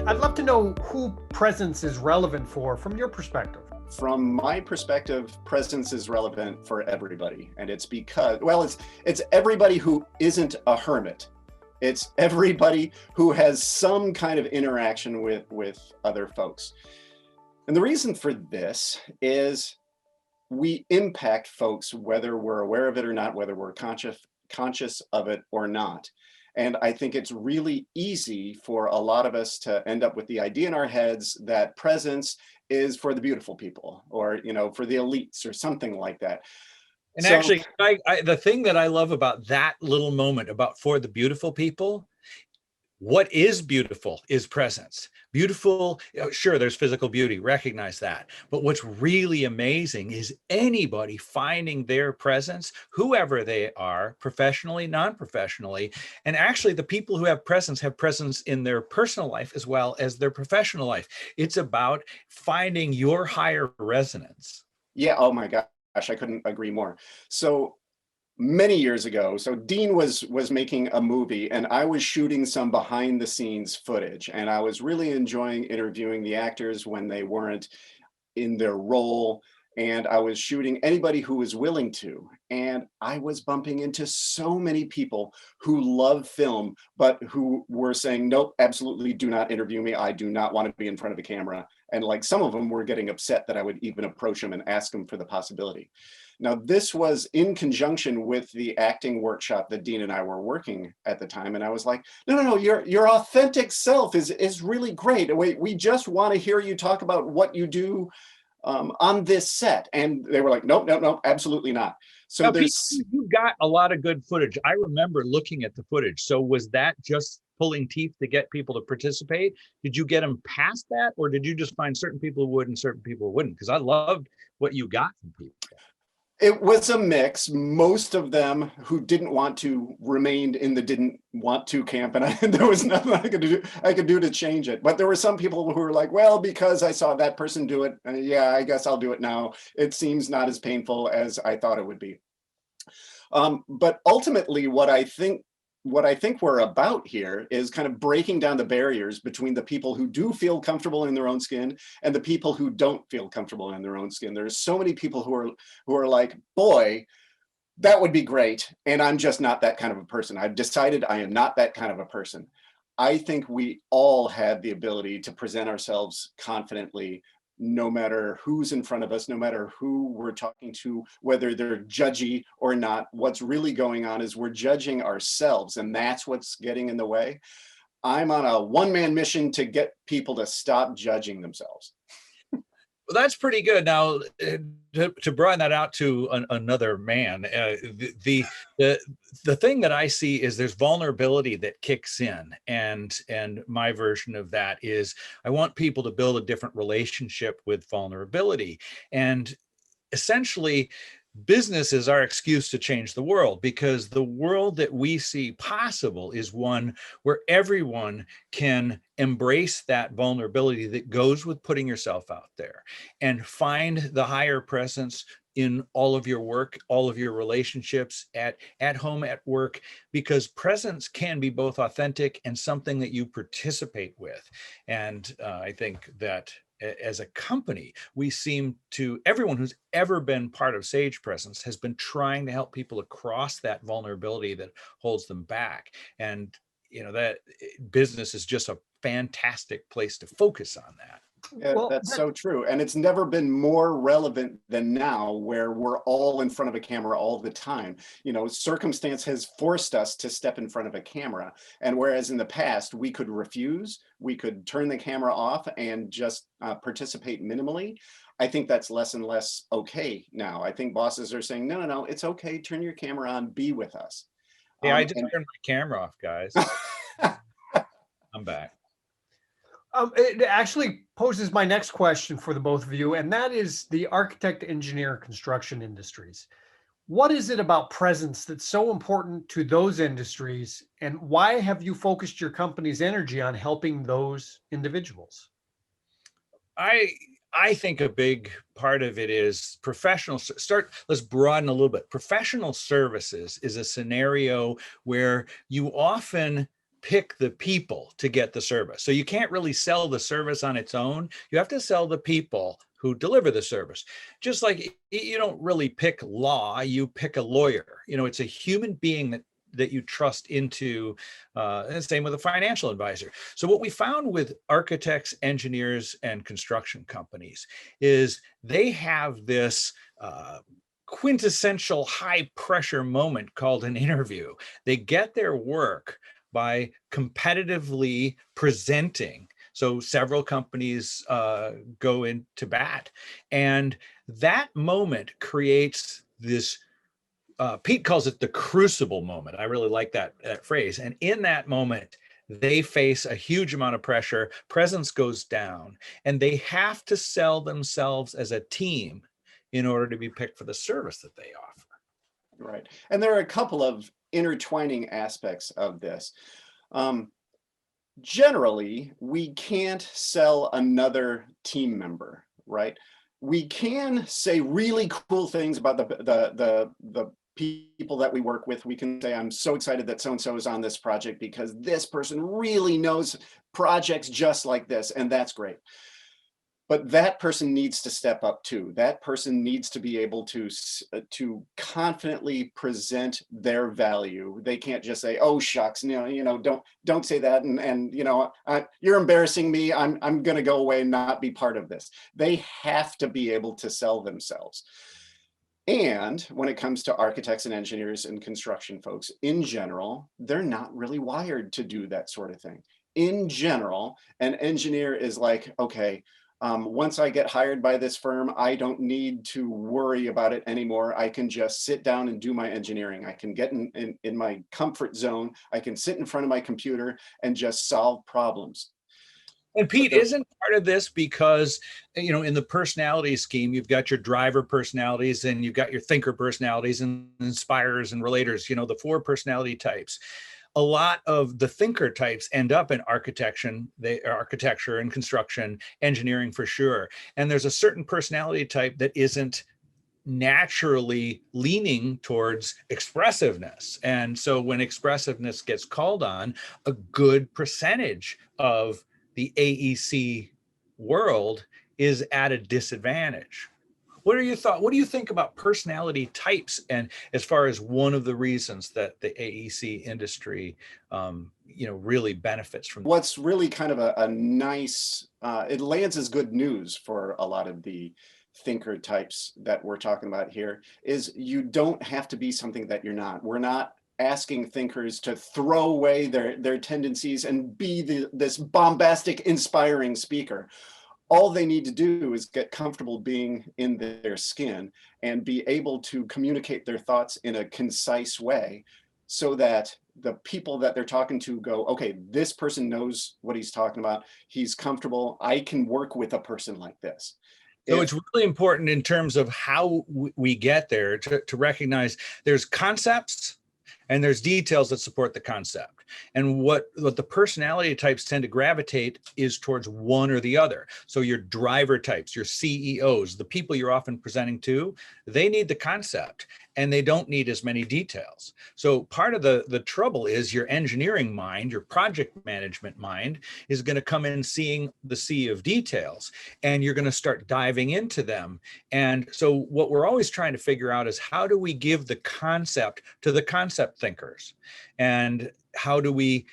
I'd love to know who presence is relevant for from your perspective. From my perspective, presence is relevant for everybody. And it's because, well, it's everybody who isn't a hermit. It's everybody who has some kind of interaction with other folks. And the reason for this is we impact folks, whether we're aware of it or not, whether we're conscious of it or not. And I think it's really easy for a lot of us to end up with the idea in our heads that presence is for the beautiful people, or, for the elites or something like that. And actually, the thing that I love about that little moment about for the beautiful people, what is beautiful is presence. Beautiful, sure, there's physical beauty, recognize that. But what's really amazing is anybody finding their presence, whoever they are, professionally, non-professionally. And actually, the people who have presence in their personal life as well as their professional life. It's about finding your higher resonance. Yeah, oh my gosh, I couldn't agree more. So many years ago, so Dean was making a movie and I was shooting some behind the scenes footage, and I was really enjoying interviewing the actors when they weren't in their role, and I was shooting anybody who was willing to. And I was bumping into so many people who love film, but who were saying, nope, absolutely do not interview me. I do not want to be in front of a camera. And like some of them were getting upset that I would even approach them and ask them for the possibility. Now, this was in conjunction with the acting workshop that Dean and I were working at the time. And I was like, no, your authentic self is really great. We just want to hear you talk about what you do on this set. And they were like, nope, absolutely not. So now, you got a lot of good footage. I remember looking at the footage. So was that just pulling teeth to get people to participate? Did you get them past that, or did you just find certain people who would and certain people who wouldn't? Because I loved what you got from people. It was a mix. Most of them who didn't want to remained in the didn't want to camp, and there was nothing I could do to change it. But there were some people who were like, well, because I saw that person do it, yeah, I guess I'll do it now. It seems not as painful as I thought it would be. But ultimately, what I think we're about here is kind of breaking down the barriers between the people who do feel comfortable in their own skin and the people who don't feel comfortable in their own skin. There's so many people who are like, boy, that would be great. And I'm just not that kind of a person. I've decided I am not that kind of a person. I think we all have the ability to present ourselves confidently, no matter who's in front of us, no matter who we're talking to, whether they're judgy or not. What's really going on is we're judging ourselves, and that's what's getting in the way. I'm on a one-man mission to get people to stop judging themselves. Well, that's pretty good. Now, to broaden that out to another man, the thing that I see is there's vulnerability that kicks in, and my version of that is I want people to build a different relationship with vulnerability, and essentially, business is our excuse to change the world, because the world that we see possible is one where everyone can embrace that vulnerability that goes with putting yourself out there and find the higher presence in all of your work, all of your relationships, at home, at work, because presence can be both authentic and something that you participate with. And I think that as a company, we seem to, everyone who's ever been part of SagePresence has been trying to help people across that vulnerability that holds them back. And, that business is just a fantastic place to focus on that. Yeah, well, that's so true. And it's never been more relevant than now, where we're all in front of a camera all the time. Circumstance has forced us to step in front of a camera. And whereas in the past, we could refuse, we could turn the camera off and just participate minimally. I think that's less and less okay now. I think bosses are saying, no, it's okay. Turn your camera on, be with us. Yeah, I just turned my camera off, guys. I'm back. It actually poses my next question for the both of you, and that is the architect, engineer, construction industries. What is it about presence that's so important to those industries, and why have you focused your company's energy on helping those individuals? I think a big part of it is let's broaden a little bit. Professional services is a scenario where you often pick the people to get the service. So you can't really sell the service on its own. You have to sell the people who deliver the service. Just like you don't really pick law, you pick a lawyer. It's a human being that you trust into, and same with a financial advisor. So what we found with architects, engineers, and construction companies is they have this quintessential high pressure moment called an interview. They get their work by competitively presenting. So several companies go into bat, and that moment creates this, Pete calls it the crucible moment. I really like that phrase. And in that moment, they face a huge amount of pressure, presence goes down, and they have to sell themselves as a team in order to be picked for the service that they offer. Right. And there are a couple of intertwining aspects of this. Generally, we can't sell another team member, right? We can say really cool things about the people that we work with. We can say, I'm so excited that so-and-so is on this project because this person really knows projects just like this, and that's great. But that person needs to step up too. That person needs to be able to confidently present their value. They can't just say, "Oh shucks, don't say that," and you're embarrassing me. I'm going to go away and not be part of this. They have to be able to sell themselves. And when it comes to architects and engineers and construction folks, in general, they're not really wired to do that sort of thing. In general, an engineer is like, okay, once I get hired by this firm, I don't need to worry about it anymore. I can just sit down and do my engineering. I can get in my comfort zone. I can sit in front of my computer and just solve problems. And Pete, isn't part of this because, in the personality scheme, you've got your driver personalities and you've got your thinker personalities and inspirers and relators, the 4 personality types. A lot of the thinker types end up in architecture and construction, engineering for sure. And there's a certain personality type that isn't naturally leaning towards expressiveness. And so when expressiveness gets called on, a good percentage of the AEC world is at a disadvantage. What are your thoughts? What do you think about personality types? And as far as one of the reasons that the AEC industry, really benefits from. What's really kind of a nice, it lands as good news for a lot of the thinker types that we're talking about here, is you don't have to be something that you're not. We're not asking thinkers to throw away their tendencies and be this bombastic, inspiring speaker. All they need to do is get comfortable being in their skin and be able to communicate their thoughts in a concise way so that the people that they're talking to go, okay, this person knows what he's talking about. He's comfortable. I can work with a person like this. So it's really important in terms of how we get there to recognize there's concepts and there's details that support the concept. And what the personality types tend to gravitate is towards one or the other. So your driver types, your CEOs, the people you're often presenting to, they need the concept and they don't need as many details. So part of the trouble is your engineering mind, your project management mind is going to come in seeing the sea of details and you're going to start diving into them. And so what we're always trying to figure out is how do we give the concept to the concept thinkers? And how do we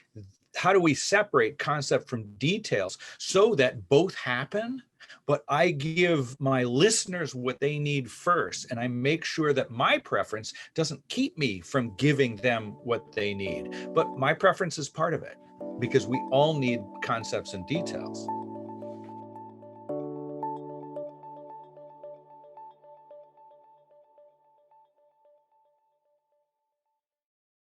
separate concept from details so that both happen, but I give my listeners what they need first, and I make sure that my preference doesn't keep me from giving them what they need, but my preference is part of it because we all need concepts and details.